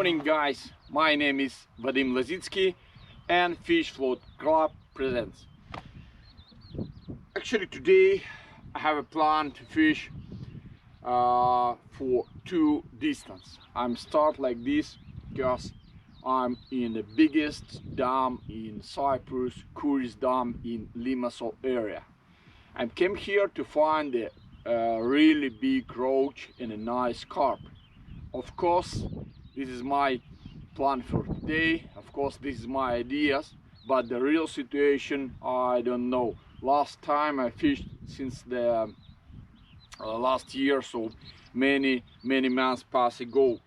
morning, guys. My name is Vadim Lazitsky and Fish Float Club presents. Actually today I have a plan to fish for two distance. I'm start like this because I'm in the biggest dam in Cyprus, Cyprus Dam in Limassol area. I came here to find a really big roach and a nice carp. Of course, this is my plan for today. Of course, this is my ideas, but the real situation, I don't know. Last time I fished since the last year, so many months pass ago.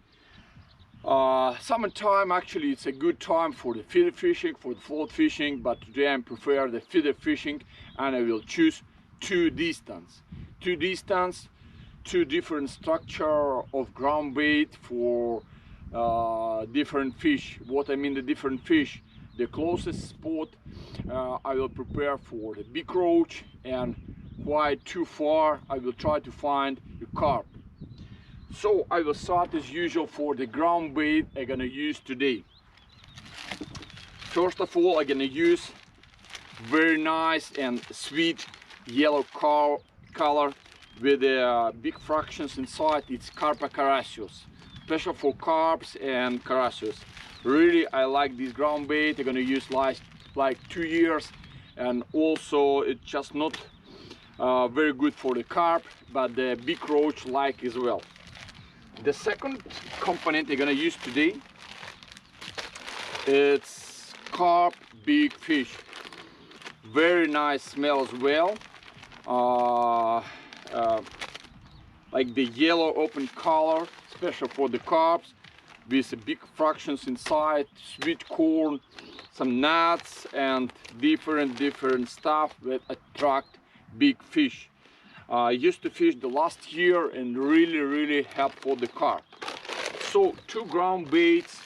Summertime, actually, it's a good time for the feeder fishing, for the float fishing, but today I prefer the feeder fishing, and I will choose two distance. Two different structure of ground bait for different fish. What I mean the different fish, the closest spot I will prepare for the big roach, and quite too far I will try to find a carp. So I will start as usual for the ground bait I'm gonna use today. First of all, I'm gonna use very nice and sweet yellow color with big fractions inside. It's Carpa Carassius, special for carps and carassius. Really, I like this ground bait. I'm gonna use like 2 years, and also it's just not very good for the carp, but the big roach like as well. The second component I'm gonna use today, it's carp big fish. Very nice smell as well. Like the yellow open color, special for the carps, with big fractions inside, sweet corn, some nuts, and different stuff that attract big fish. I used to fish the last year and really help for the carp. So two ground baits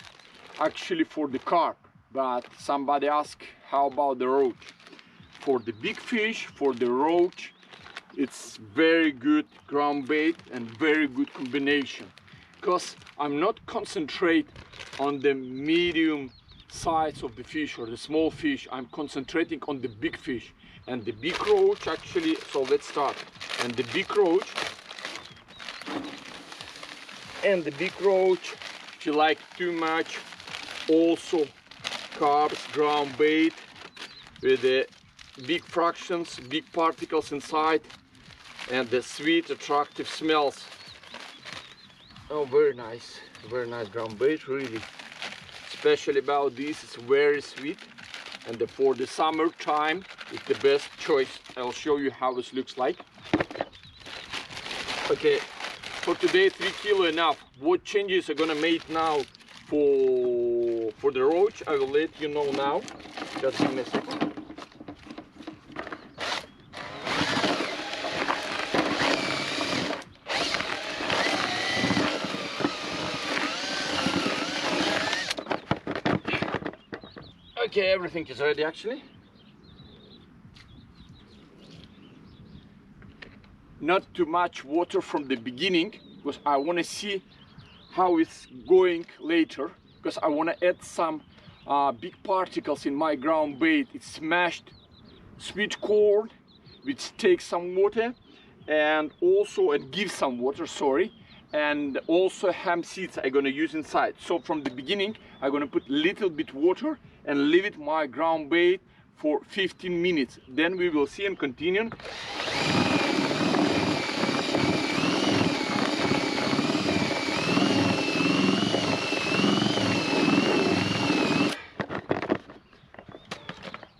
actually for the carp, but somebody asked how about the roach? For the big fish, for the roach, it's very good ground bait and very good combination, because I'm not concentrate on the medium size of the fish or the small fish. I'm concentrating on the big fish and the big roach actually. So let's start. And the big roach, if you like too much, also carps ground bait with the big fractions, big particles inside, and the sweet attractive smells. Oh, very nice ground bait, really. Especially about this, it's very sweet, and for the summer time it's the best choice. I'll show you how this looks like. Okay, for today 3 kilo enough. What changes are gonna make now for the roach, I will let you know now. Just give me a second. Okay, everything is ready actually. Not too much water from the beginning, because I want to see how it's going later, because I want to add some big particles in my ground bait. It's smashed sweet corn, which takes some water, and also it gives some water, sorry, and also hemp seeds I'm gonna use inside. So from the beginning I'm gonna put little bit water and leave it my ground bait for 15 minutes. Then we will see and continue.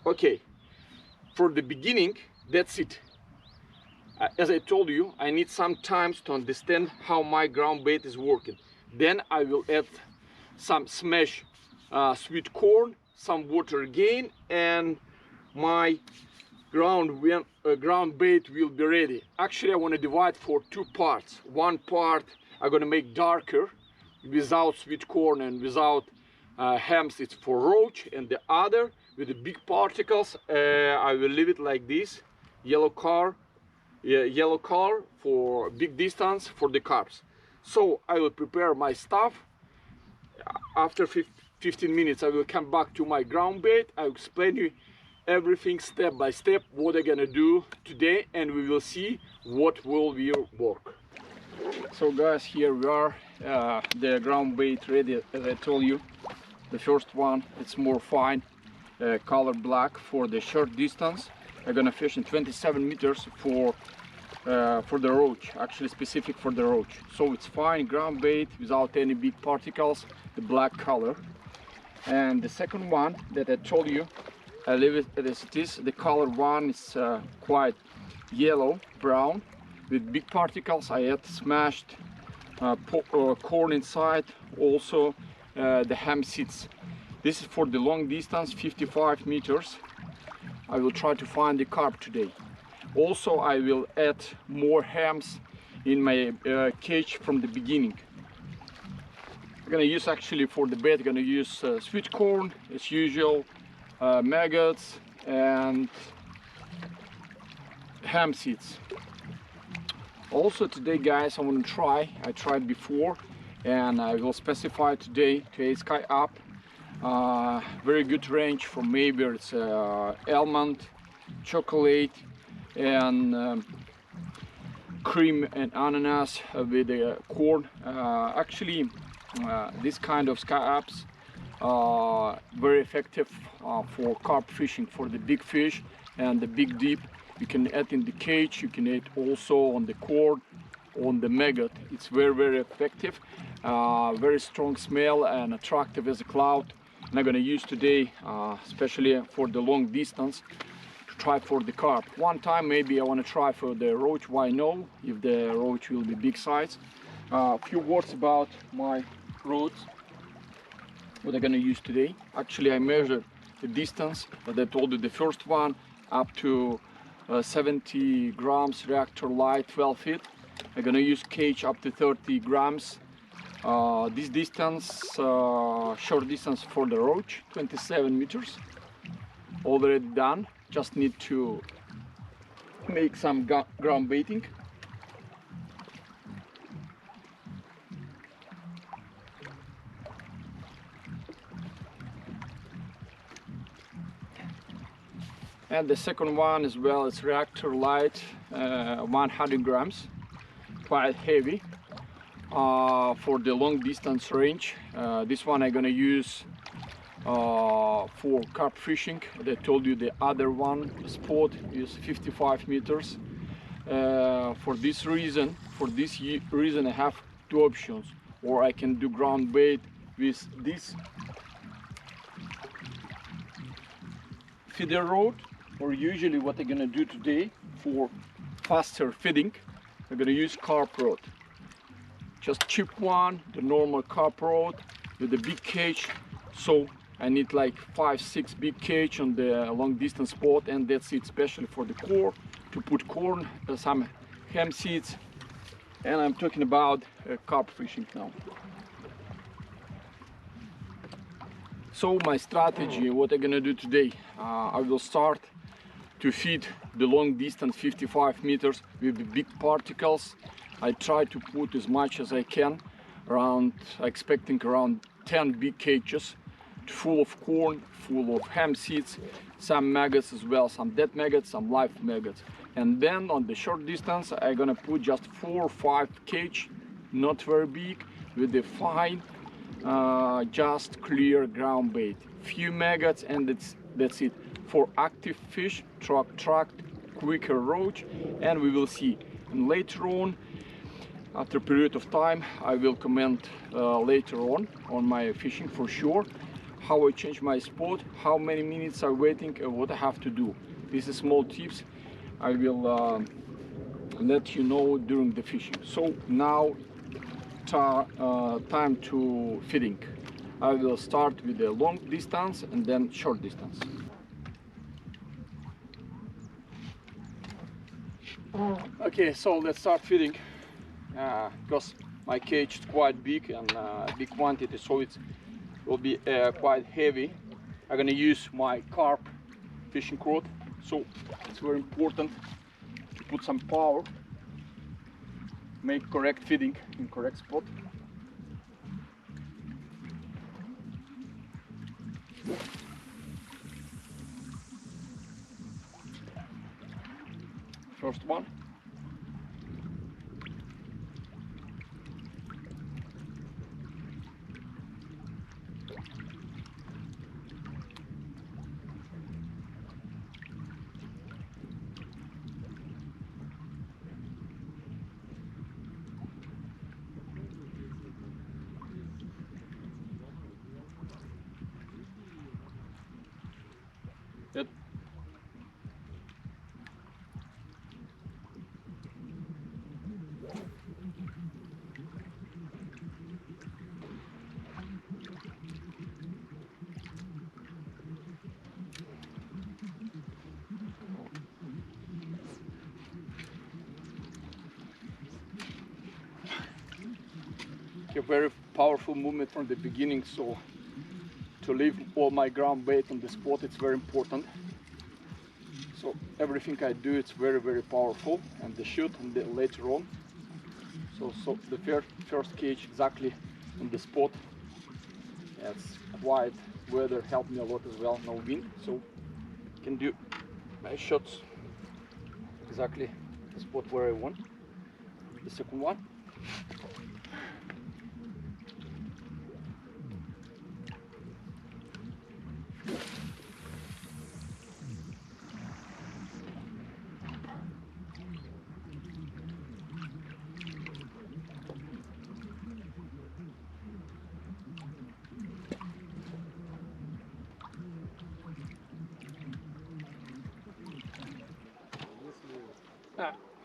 Okay, for the beginning, that's it. As I told you, I need some time to understand how my ground bait is working. Then I will add some smashed sweet corn, some water again, and my ground bait will be ready. Actually, I want to divide for two parts. One part I'm going to make darker, without sweet corn and without hemp seeds for roach, and the other with the big particles, I will leave it like this, yellow color for big distance for the carps. So I will prepare my stuff after 15 minutes I will come back to my ground bait. I'll explain you everything step by step what I'm gonna do today, and we will see what will work. So guys, here we are, the ground bait ready. As I told you, the first one, it's more fine, color black for the short distance. I'm gonna fish in 27 meters for the roach, actually specific for the roach. So it's fine ground bait without any big particles, the black color. And the second one that I told you, I leave it as it is. The color one is quite yellow brown with big particles. I had smashed corn inside, also the ham seeds. This is for the long distance, 55 meters. I will try to find the carp today. Also I will add more hams in my cage from the beginning. I'm gonna use actually for the bait, I'm gonna use sweet corn as usual, maggots and ham seeds. Also today guys, I want to try, I tried before and I will specify today Sky.Up. Very good range for maybe it's almond, chocolate and cream and ananas with corn. Actually this kind of Sky.Ups very effective for carp fishing, for the big fish and the big deep. You can add in the cage, you can add also on the corn, on the maggot. It's very effective, very strong smell and attractive as a cloud. And I'm gonna use today especially for the long distance to try for the carp. One time maybe I want to try for the roach, why no, if the roach will be big size. A few words about my rods, what I'm gonna use today. Actually I measured the distance, as I told you, the first one up to 70 grams reactor light, 12 feet. I'm gonna use cage up to 30 grams. This distance, short distance for the roach, 27 meters. Already done, just need to make some ground baiting. And the second one as well is reactor light, 100 grams, quite heavy for the long distance range. This one I'm gonna use for carp fishing. I told you the other one spot is 55 meters. For this reason I have two options, or I can do ground bait with this feeder rod, or usually what I'm gonna do today for faster feeding, I'm gonna use carp rod. Just cheap one, the normal carp rod with a big cage. So I need like 5-6 big cage on the long distance spot, and that's it, especially for the core, to put corn, some ham seeds, and I'm talking about carp fishing now. So my strategy, what I'm gonna do today, I will start to feed the long distance 55 meters with the big particles. I try to put as much as I can, around, expecting around 10 big cages full of corn, full of ham seeds, some maggots as well, some dead maggots, some live maggots. And then on the short distance I'm gonna put just 4 or 5 cage, not very big, with the fine just clear ground bait, few maggots, and that's it. For active fish, attract quicker roach, and we will see. And later on, after a period of time, I will comment later on my fishing for sure, how I change my spot, how many minutes I'm waiting, and what I have to do. These are small tips I will let you know during the fishing. So now time to feeding. I will start with the long distance and then short distance. Okay, so let's start feeding, because my cage is quite big and big quantity, so it will be quite heavy. I'm gonna use my carp fishing rod, so it's very important to put some power, make correct feeding in correct spot. first one. It a very powerful movement from the beginning, so to leave all my ground weight on the spot, it's very important. So everything I do, it's very powerful, and the shoot and the later on. So the first cage exactly on the spot. It's quiet weather helped me a lot as well, no wind, so can do my shots exactly the spot where I want. The second one.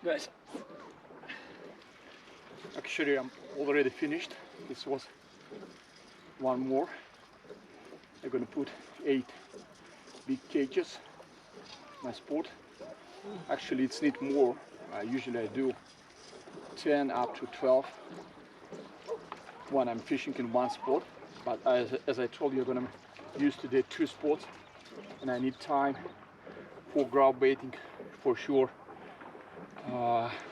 Guys, actually I'm already finished. This was one more. I'm gonna put 8 big cages. My spot. Actually, it's need more. Usually I do 10 up to 12 when I'm fishing in one spot. But as I told you, I'm gonna use today 2 spots, and I need time for ground baiting for sure.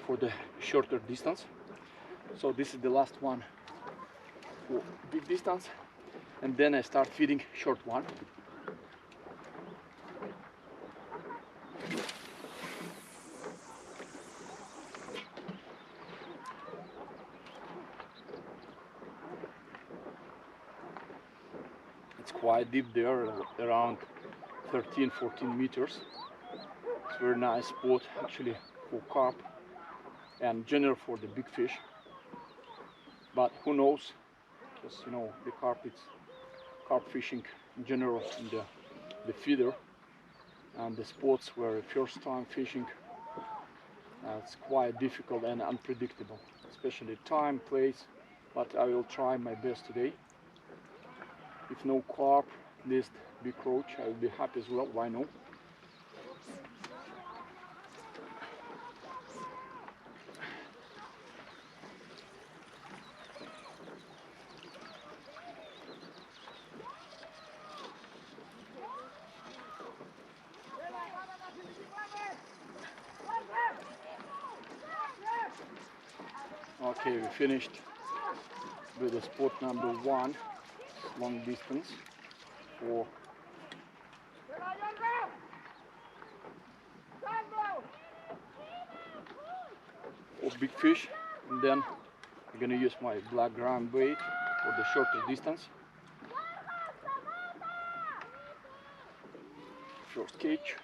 For the shorter distance. So this is the last one for big distance, and then I start feeding short one. It's quite deep there, around 13-14 meters. It's a very nice spot actually for carp and general for the big fish, but who knows, because you know the carp, it's carp fishing in general in the feeder, and the spots where first time fishing, it's quite difficult and unpredictable, especially time, place, but I will try my best today. If no carp, at least big roach, I will be happy as well, why not? Okay, we finished with the spot number 1, long distance for big fish, and then I'm gonna use my black ground bait for the shorter distance. First cage.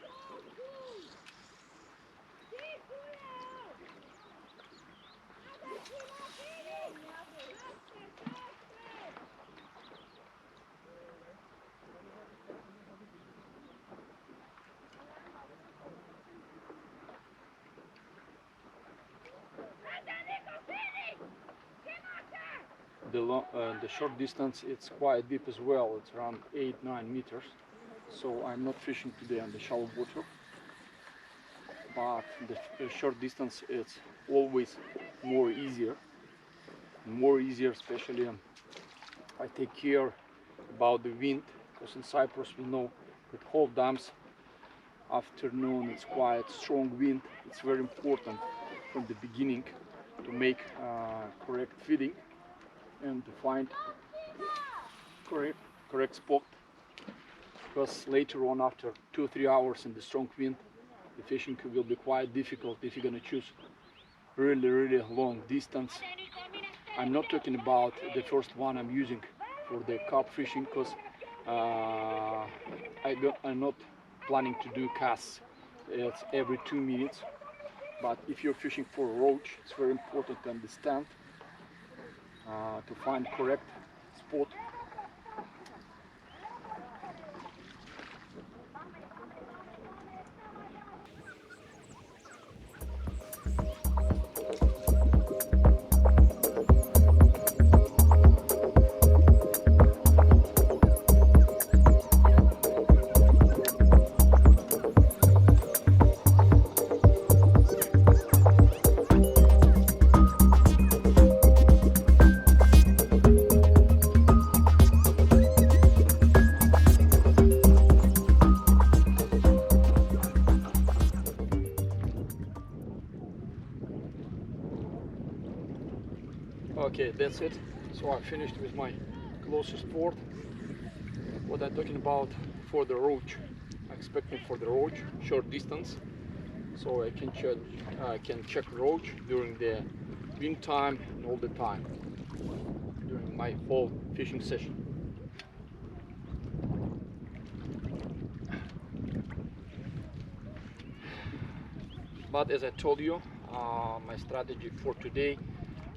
The short distance, it's quite deep as well. It's around 8-9 meters. So I'm not fishing today on the shallow water. But the short distance, it's always more easier, especially I take care about the wind, because in Cyprus we know that whole dams afternoon it's quite strong wind. It's very important from the beginning to make correct feeding and to find correct spot, because later on after 2-3 hours in the strong wind the fishing will be quite difficult if you're gonna choose really long distance. I'm not talking about the first one I'm using for the carp fishing, because I'm not planning to do casts every 2 minutes. But if you're fishing for roach, it's very important to understand to find correct spot. Okay, that's it. So I finished with my closest sport. What I'm talking about for the roach, I'm expecting for the roach short distance, so I can check roach during the wind time and all the time during my whole fishing session. But as I told you, my strategy for today,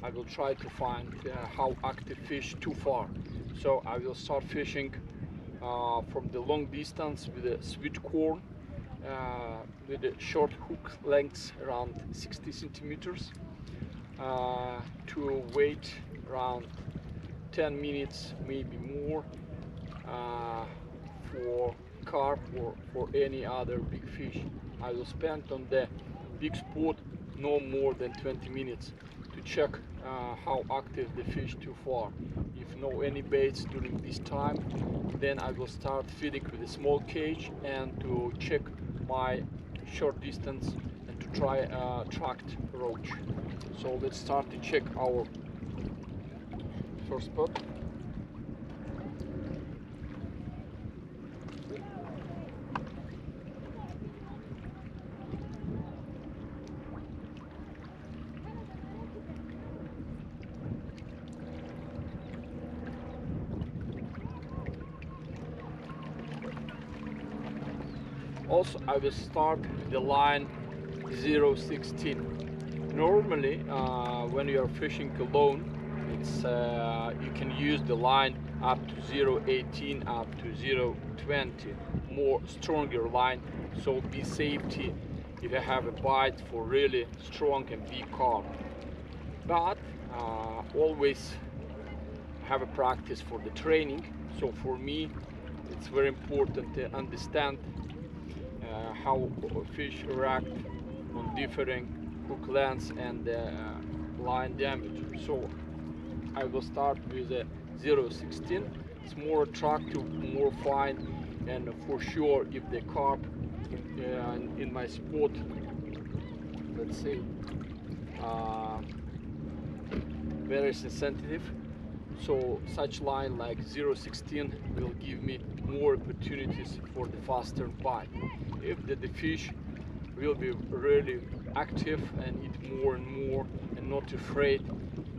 I will try to find how active fish too far. So I will start fishing from the long distance with a sweet corn, with a short hook lengths around 60 centimeters, to wait around 10 minutes, maybe more, for carp or for any other big fish. I will spend on the big spot no more than 20 minutes to check how active the fish too far. If no any baits during this time, then I will start feeding with a small cage and to check my short distance and to try tracked roach. So let's start to check our first spot. Also, I will start with the line 0.16. Normally, when you are fishing alone, it's you can use the line up to 0.18, up to 0.20, more stronger line. So be safety if you have a bite for really strong and big carp. But always have a practice for the training. So for me, it's very important to understand how fish react on differing hook lengths and line diameter. So I will start with a 0.16. It's more attractive, more fine, and for sure if the carp in my spot, let's say, very sensitive, so such line like 0.16 will give me more opportunities for the faster bite. If the fish will be really active and eat more and more and not afraid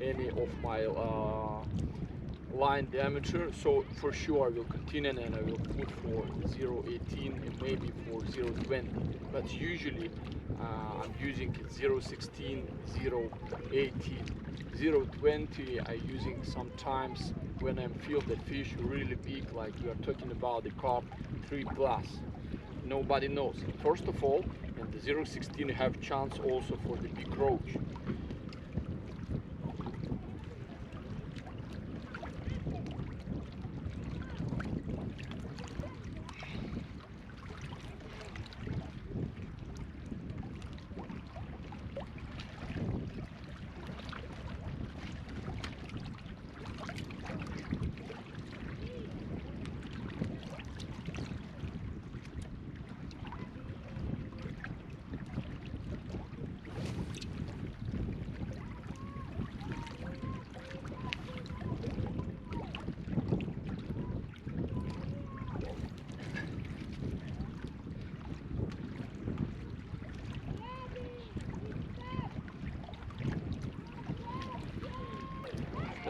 any of my line diameter, so for sure I will continue and I will put for 0.18 and maybe for 0.20, but usually I'm using 0.16, 0.18, 0.20 I using sometimes when I feel the fish really big, like we are talking about the carp 3+. Nobody knows. First of all, in the 0.16 you have chance also for the big roach.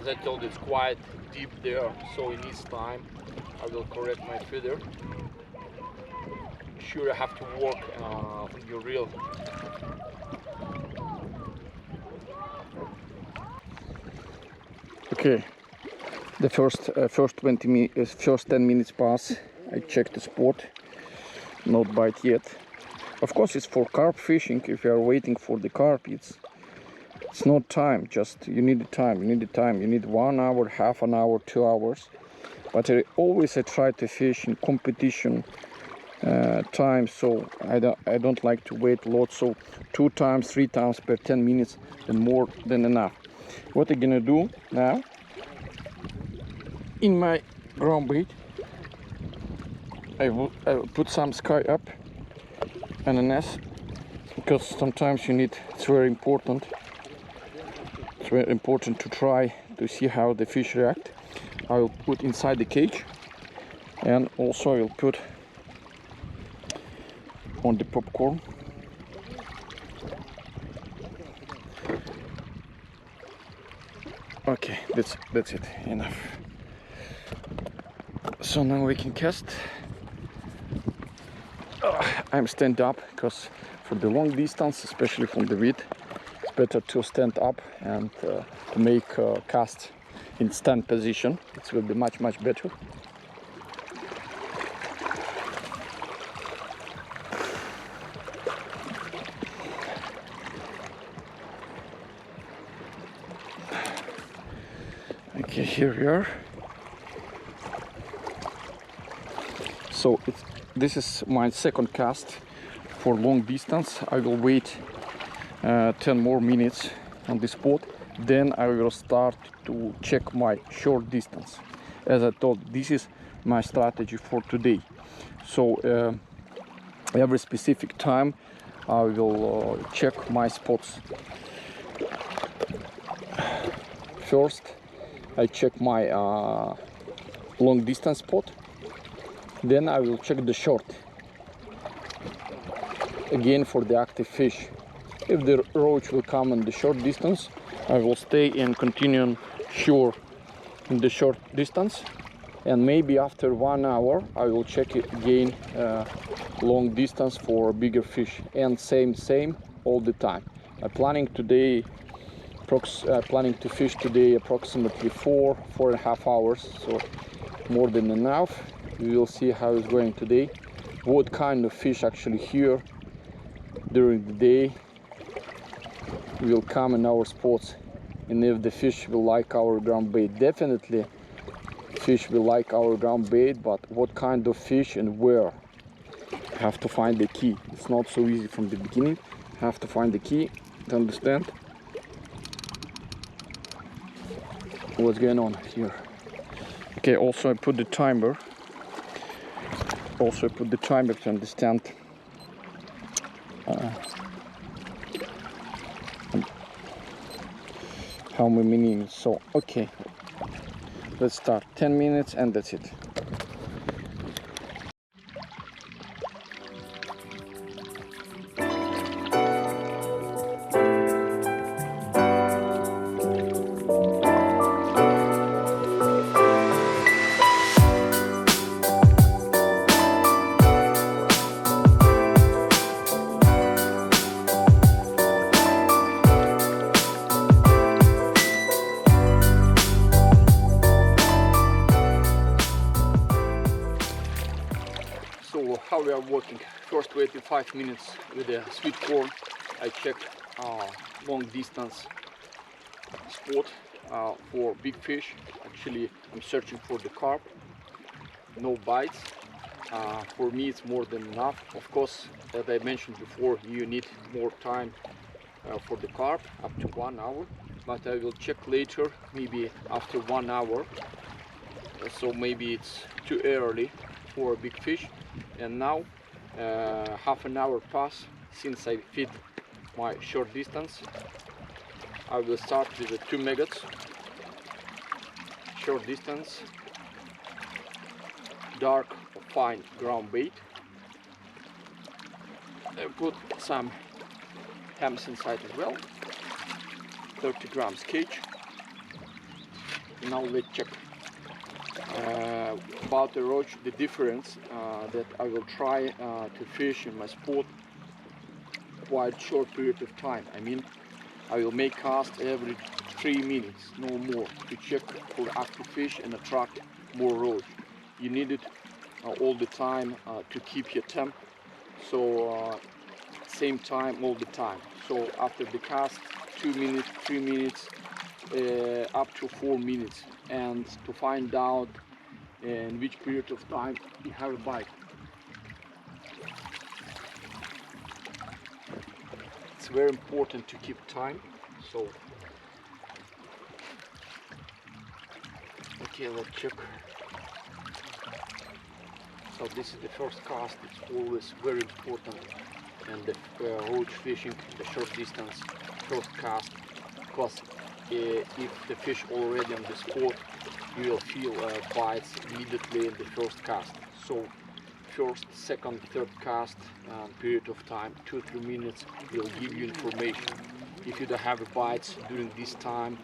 As I told you, it's quite deep there, so it needs time. I will correct my feeder. Sure, I have to work on your reel. Okay, the first 10 minutes pass. I check the spot, not bite yet. Of course, it's for carp fishing. If you are waiting for the carp, it's not time. Just you need the time. You need 1 hour, half an hour, 2 hours. But I try to fish in competition time, so I don't like to wait a lot. So 2 times, 3 times per 10 minutes, and more than enough. What I'm gonna do now in my ground bait, I will put some sky up and an S, because sometimes you need. It's very important. It's very important to try to see how the fish react. I will put inside the cage, and also I will put on the popcorn. Okay, that's it, enough. So now we can cast. I'm stand up, because for the long distance, especially from the weed, it's better to stand up and to make cast in stand position. It will be much better. Okay, here we are. So this is my second cast for long distance. I will wait 10 more minutes on the spot, then I will start to check my short distance. As I told, this is my strategy for today. So every specific time I will check my spots. First I check my long distance spot, then I will check the short again for the active fish. If the roach will come in the short distance, I will stay and continue sure in the short distance, and maybe after 1 hour I will check it again long distance for bigger fish, and same all the time. I'm planning to fish today approximately 4.5 hours, so more than enough. We will see how it's going today, what kind of fish actually here during the day will come in our spots, and if the fish will like our ground bait. Definitely fish will like our ground bait, but what kind of fish and where, have to find the key. It's not so easy from the beginning. Have to find the key to understand what's going on here. Okay, also I put the timer. To understand how many minutes. So okay, let's start. 10 minutes and that's it. So how we are working: first waited 5 minutes with the sweet corn. I checked long distance spot for big fish. Actually I'm searching for the carp, no bites. For me it's more than enough. Of course, as I mentioned before, you need more time for the carp, up to 1 hour, but I will check later, maybe after 1 hour. So maybe it's too early for a big fish. And now half an hour pass since I feed my short distance. I will start with the 2 maggots, short distance, dark fine ground bait. I put some hams inside as well, 30 grams cage. Now let's check about the roach, the difference that I will try to fish in my spot quite short period of time. I mean, I will make cast every 3 minutes, no more, to check for active fish and attract more roach. You need it all the time to keep your temp, so same time all the time. So after the cast, 2 minutes, 3 minutes, up to 4 minutes, and to find out in which period of time you have a bite. It's very important to keep time. So okay, let's check. So this is the first cast. It's always very important, and the roach fishing, the short distance first cast, because if the fish already on the spot, you will feel bites immediately in the first cast. So first, second, third cast period of time, 2-3 minutes, will give you information. If you don't have a bites during this time,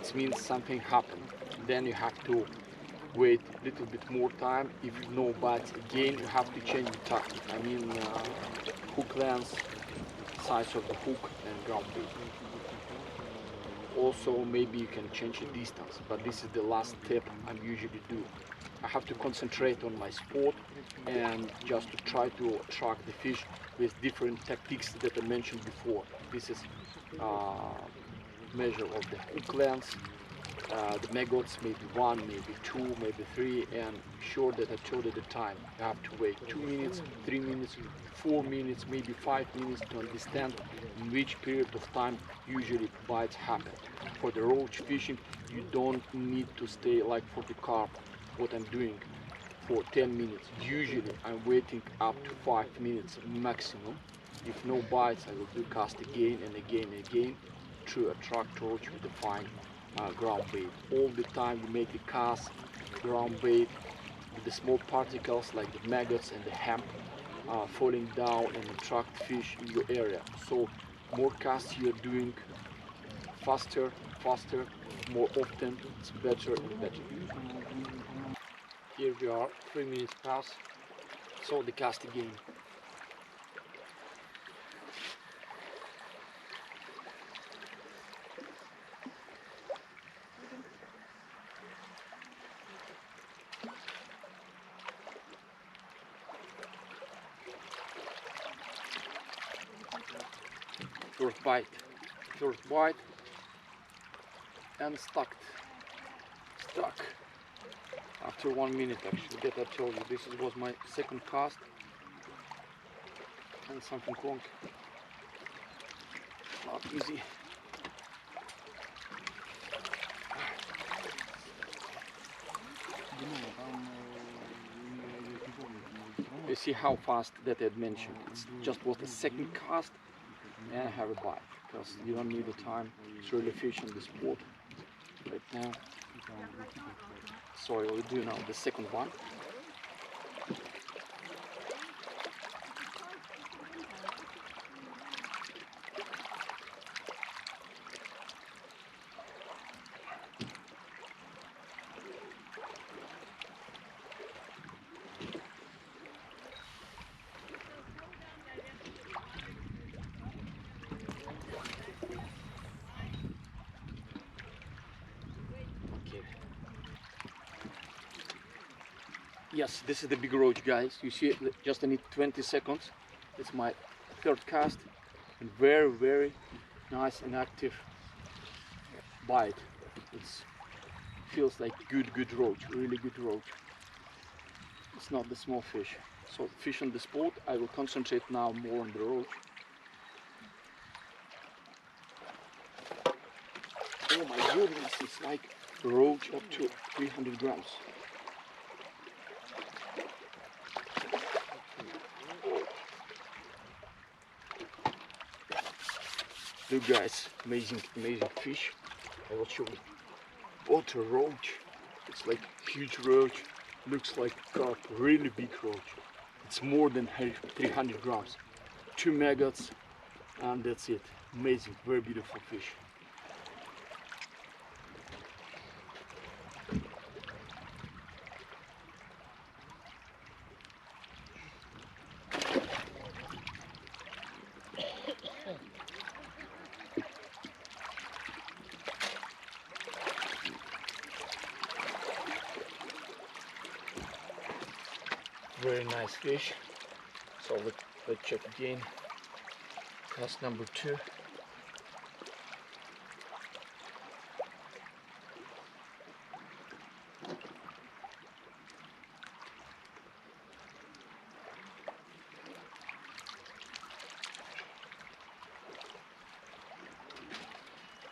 it means something happened. Then you have to wait a little bit more time. If no bites again, you have to change the tactic. I mean, hook length, size of the hook, and ground bait. Also, maybe you can change the distance, but this is the last step I usually do. I have to concentrate on my spot and just to try to attract the fish with different tactics that I mentioned before. This is measure of the hook length, the maggots, maybe 1, maybe 2, maybe 3, and sure that I told you the time. You have to wait 2 minutes, 3 minutes, 4 minutes, maybe 5 minutes to understand in which period of time usually bites happen. For the roach fishing, you don't need to stay like for the carp, what I'm doing for 10 minutes. Usually I'm waiting up to 5 minutes maximum. If no bites, I will do cast again and again and again to attract roach with the fine ground bait. All the time you make the cast, ground bait, with the small particles like the maggots and the hemp falling down and attract fish in your area. So more casts you're doing, faster, more often, it's better and better. Here we are, 3 minutes pass, so the cast again. First bite, and stuck. After 1 minute actually, that I told you, this was my second cast, and something wrong. Not easy. You see how fast that I had mentioned. It's just was the second cast and I have a bite, because you don't need the time. It's really fish on the spot right now. So I will do now the second one. Yes, this is the big roach, guys. You see, just I need 20 seconds. It's my third cast, and very nice and active bite. It feels like good roach, really good roach. It's not the small fish. So fish on the spot. I will concentrate now more on the roach. Oh my goodness, it's like roach up to 300 grams. Look guys, amazing fish. I will show you. What a roach. It's like huge roach. Looks like carp, really big roach. It's more than 300 grams. 2 maggots, and that's it. Amazing, very beautiful fish. very nice fish. So let's check again. Cast number 2.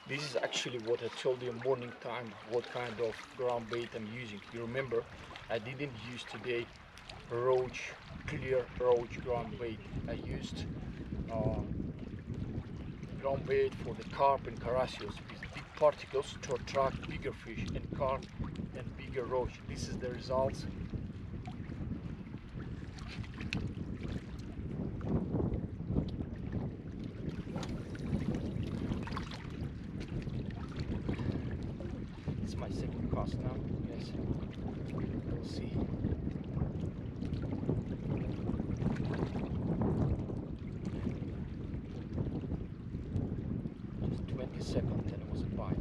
This is actually what I told you morning time, what kind of ground bait I'm using. You remember, I didn't use today roach, clear roach ground bait. I used ground bait for the carp and carassios with big particles to attract bigger fish and carp and bigger roach. This is the results. It's my second cast now. Yes, we'll see. Just 20 seconds and it was a bite.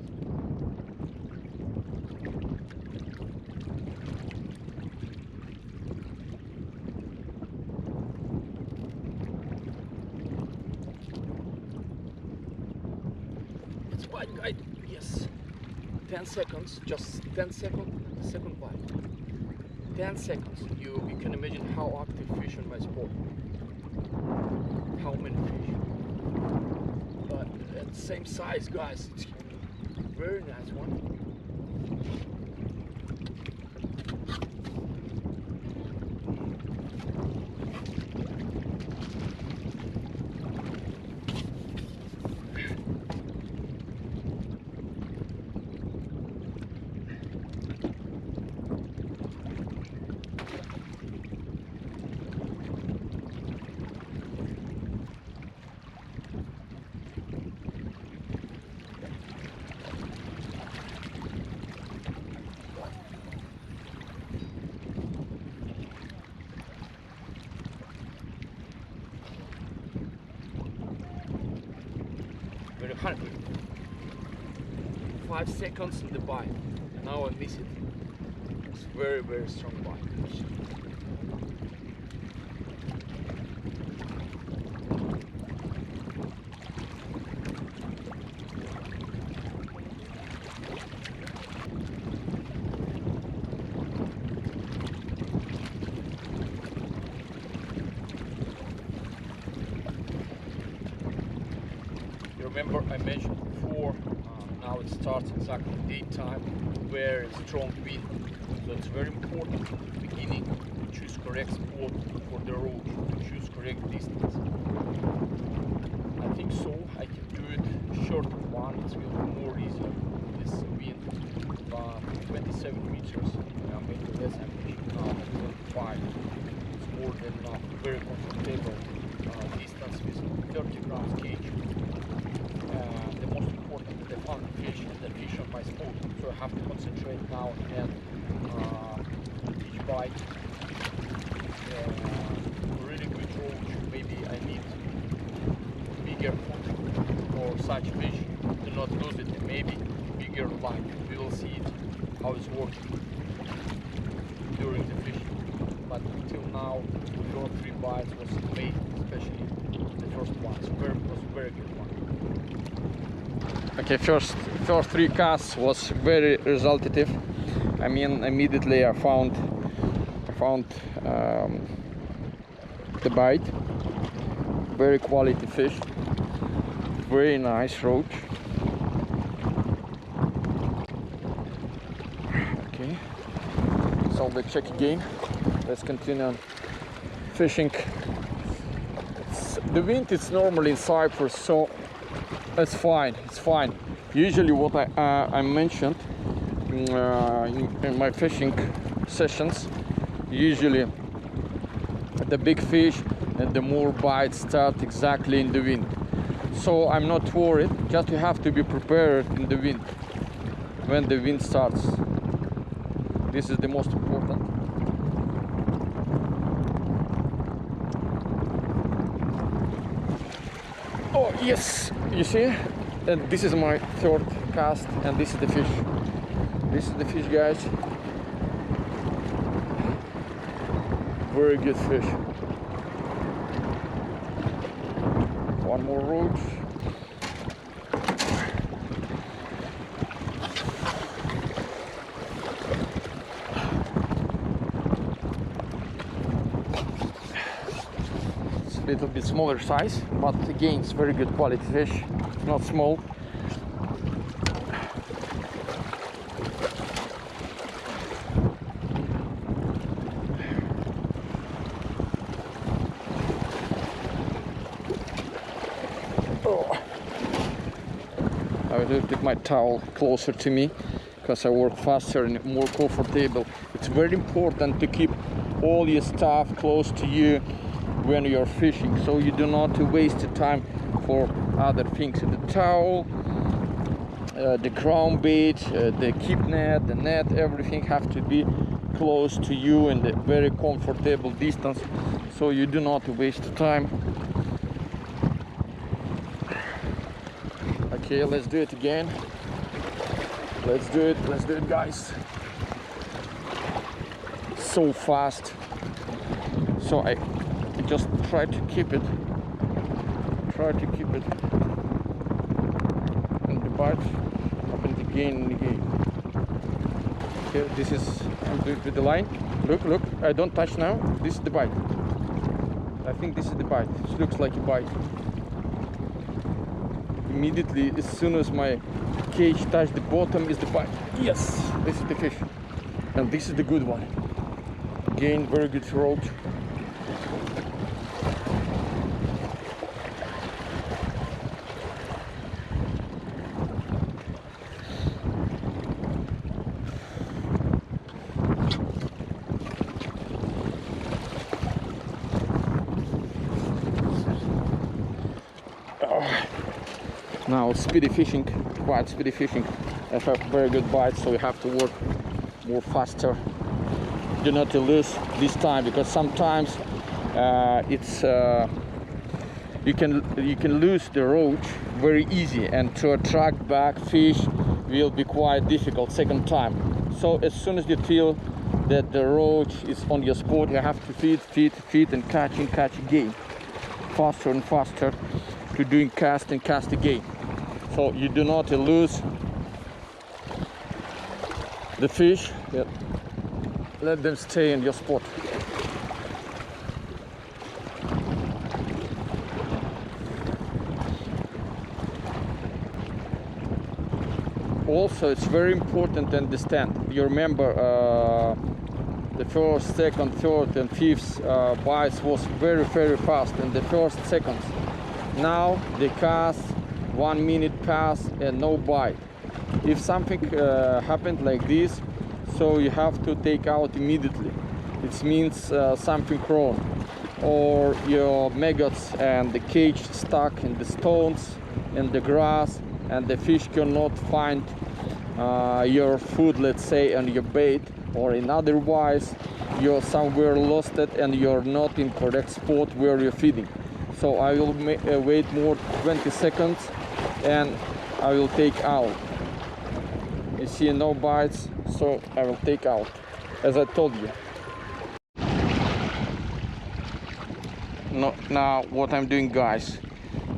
It's bite, guys. Yes. 10 seconds, just 10 seconds, second bite. 10 seconds. You can imagine how active fish on my spot. How many fish. But at the same size, guys. It's very nice one. Very hungry. 5 seconds in the bite. Now I miss it. It's very, very strong bite. Remember I mentioned before, now it starts exactly daytime, very strong wind, so it's very important at the beginning to choose correct spot for the roach, to choose correct distance. I think so, I can do it shorter one, it will be more easier with this wind, but 27 meters, maybe less I'm fishing now at 25, it's more than enough, very comfortable distance with 30 grams cage. The most important, the fun fish and the fish on my spot, so I have to concentrate now and each bite. Really good roach, maybe I need bigger food for such fish to not lose it, and maybe bigger line. We will see it, how it's working during the fishing. But until now, 2 or 3 bites was amazing, especially the first one. So was very good one. Okay, first 3 casts was very resultative. I mean, immediately I found the bite. Very quality fish. Very nice roach. Okay, so let's check again. Let's continue fishing. The wind is normally in Cyprus, so it's fine. It's fine. Usually, what I mentioned in my fishing sessions, usually the big fish and the more bites start exactly in the wind. So I'm not worried. Just you have to be prepared in the wind when the wind starts. This is the most important. Oh yes, you see, and this is my 3rd cast, and this is the fish. This is the fish, guys. very good fish. One more roach. It's a little bit smaller size, but again it's very good quality fish. It's not small. I will take my towel closer to me because I work faster and more comfortable. It's very important to keep all your stuff close to you when you're fishing, so you do not waste the time for other things. The towel, the ground bait, the keep net, the net, everything have to be close to you in a very comfortable distance, so you do not waste the time. Okay, let's do it again. Let's do it guys. So fast. So I just try to keep it. And the bite happens again and again. Okay, this is, I'm doing with the line. Look, I don't touch now. This is the bite. I think this is the bite. It looks like a bite. Immediately, as soon as my cage touched the bottom, is the bite. Yes, this is the fish, and this is the good one. Again, very good roach. Now speedy fishing, quite speedy fishing. I have very good bites, so we have to work more faster. Do not lose this time, because sometimes it's you can lose the roach very easy, and to attract back fish will be quite difficult second time. So as soon as you feel that the roach is on your spot, you have to feed and catch again, faster and faster, to doing cast and cast again. So you do not lose the fish. Let them stay in your spot. Also, it's very important to understand. You remember the first, second, third, and fifth bites was very fast in the first seconds. Now they cast, 1 minute pass and no bite. If something happened like this, so you have to take out immediately. It means something wrong, or your maggots and the cage stuck in the stones and the grass, and the fish cannot find your food, let's say, and your bait, or in otherwise you're somewhere lost it and you're not in correct spot where you're feeding. So I will wait more 20 seconds and I will take out. You see no bites, so I will take out, as I told you. Now what I'm doing, guys,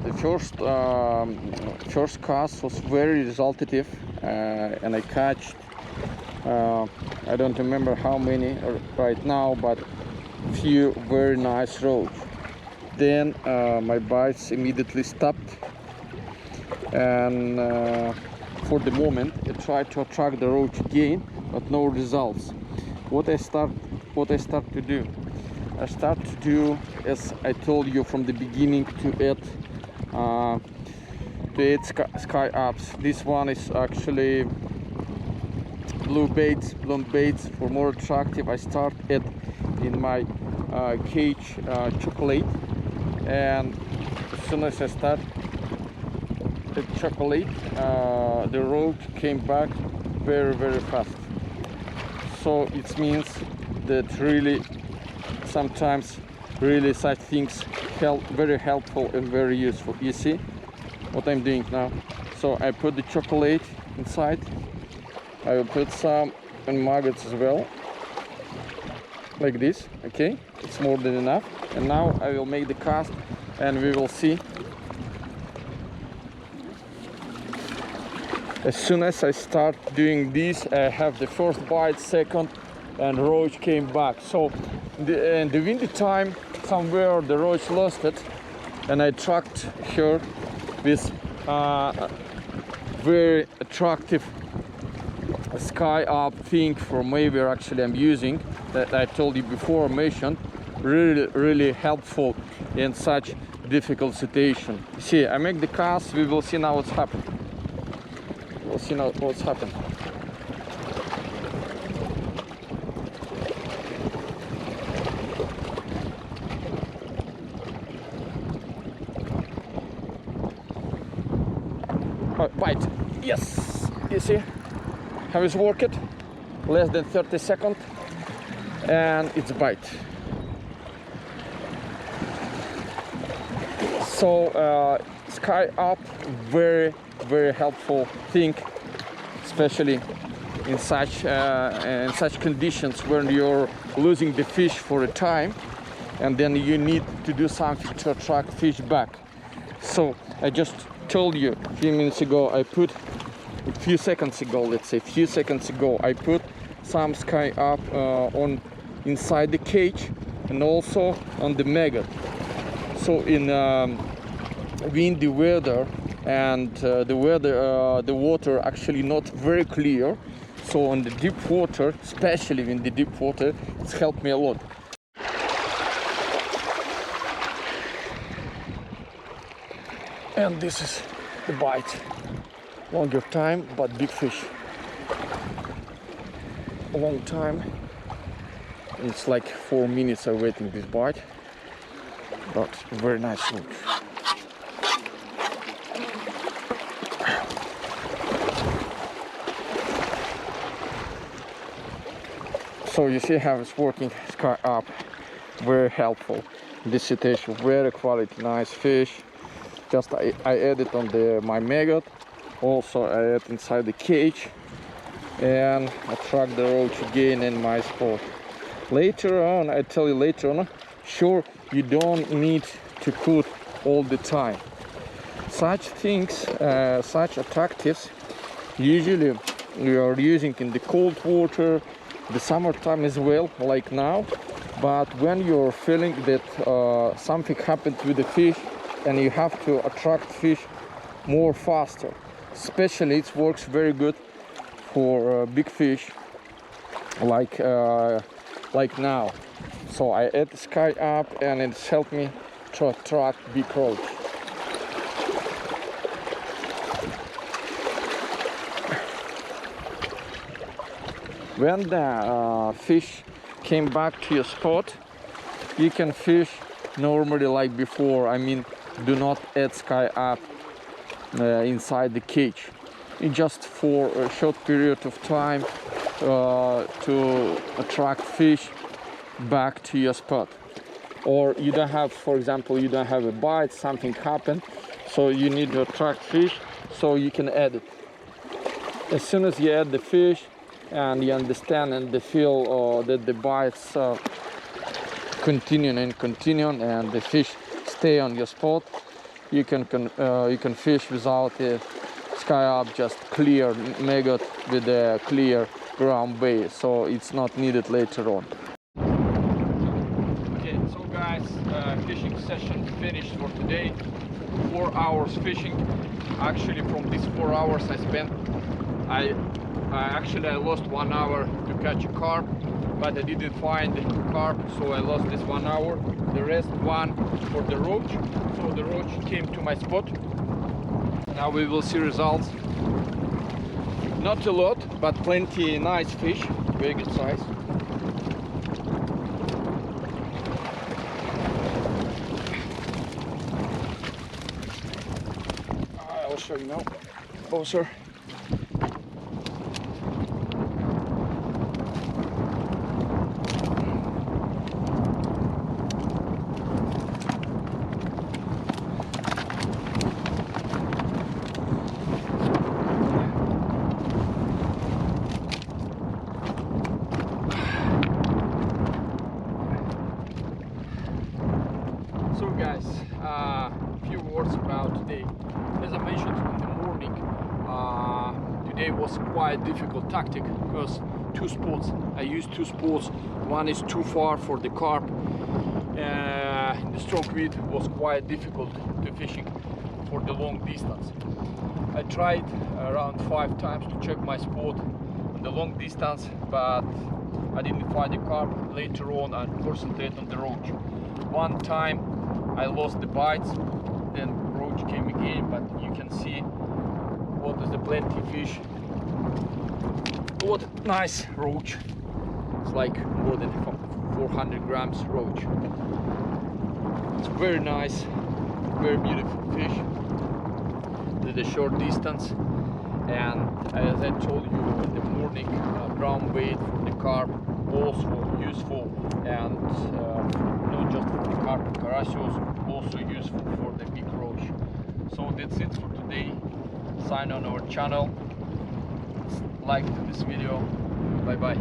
the first cast was very resultative, and I catched I don't remember how many right now, but few very nice roach. Then my bites immediately stopped, and for the moment I tried to attract the roach again, but no results. What I start to do, as I told you from the beginning, to add sky ups. This one is actually blue baits for more attractive. I start it in my cage chocolate, and as soon as I start the chocolate, the roach came back very fast. So it means that really sometimes really such things very helpful and very useful. You see what I'm doing now? So I put the chocolate inside. I will put some maggots as well. like this. Okay, it's more than enough. And now I will make the cast and we will see. As soon as I start doing this, I have the first bite, second, and roach came back. So in the winter time, somewhere the roach lost it, and I tracked her with very attractive sky up thing from Maver. Actually, I'm using that I told you before, mentioned, really helpful in such difficult situation. You see, I make the cast. We will see now what's happened. We'll see now what's happened. Oh, bite. Yes. You see how it's worked? Less than 30 seconds, and it's bite. So sky up, very helpful thing, especially in such conditions when you're losing the fish for a time, and then you need to do something to attract fish back. So I just told you a few minutes ago, I put a few seconds ago, I put some sky up on inside the cage and also on the maggot. So in windy weather and the water actually not very clear, so on the deep water, especially in the deep water, it's helped me a lot. And this is the bite. Longer time, but big fish. A long time. It's like 4 minutes I'm waiting this bite, but very nice look. So you see how it's working, sky up, very helpful in this situation, very quality, nice fish. Just I added on my maggot, also I add inside the cage, and I track the roach again in my spot. Later on, I tell you later on, sure, you don't need to put all the time. Such things, such attractives, usually we are using in the cold water, the summertime as well, like now. But when you're feeling that something happened with the fish and you have to attract fish more faster, especially it works very good for big fish like now. So I add sky up and it's helped me to attract big roach. When the fish came back to your spot, you can fish normally like before. I mean, do not add sky up inside the cage. It's just for a short period of time to attract fish back to your spot. Or you don't have, for example, you don't have a bite, something happened, so you need to attract fish, so you can add it. As soon as you add the fish and you understand and they feel that the bites continue and the fish stay on your spot, you can fish without the sky up, just clear maggot with a clear ground base, so it's not needed later on. Okay, so guys, fishing session finished for today. 4 hours fishing. Actually, from these 4 hours I spent, I lost 1 hour to catch a carp, but I didn't find the carp, so I lost this 1 hour. The rest one for the roach. So the roach came to my spot. Now we will see results. Not a lot, but plenty nice fish, very good size. I'll show you now closer. today was quite difficult tactic because I used two spots. One is too far for the carp. The strong wind was quite difficult to fishing for the long distance. I tried around 5 times to check my spot on the long distance, but I didn't find the carp. Later on I concentrated on the roach. One time I lost the bites, then roach came again, but you can see what is the plenty fish. What nice roach. It's like more than 400 grams roach. It's very nice, very beautiful fish with a short distance. And as I told you in the morning, brown bait for the carp also useful, and not just for the carp and karasios, also useful for the big roach. So that's it for today. Sign on our channel, like this video. Bye bye.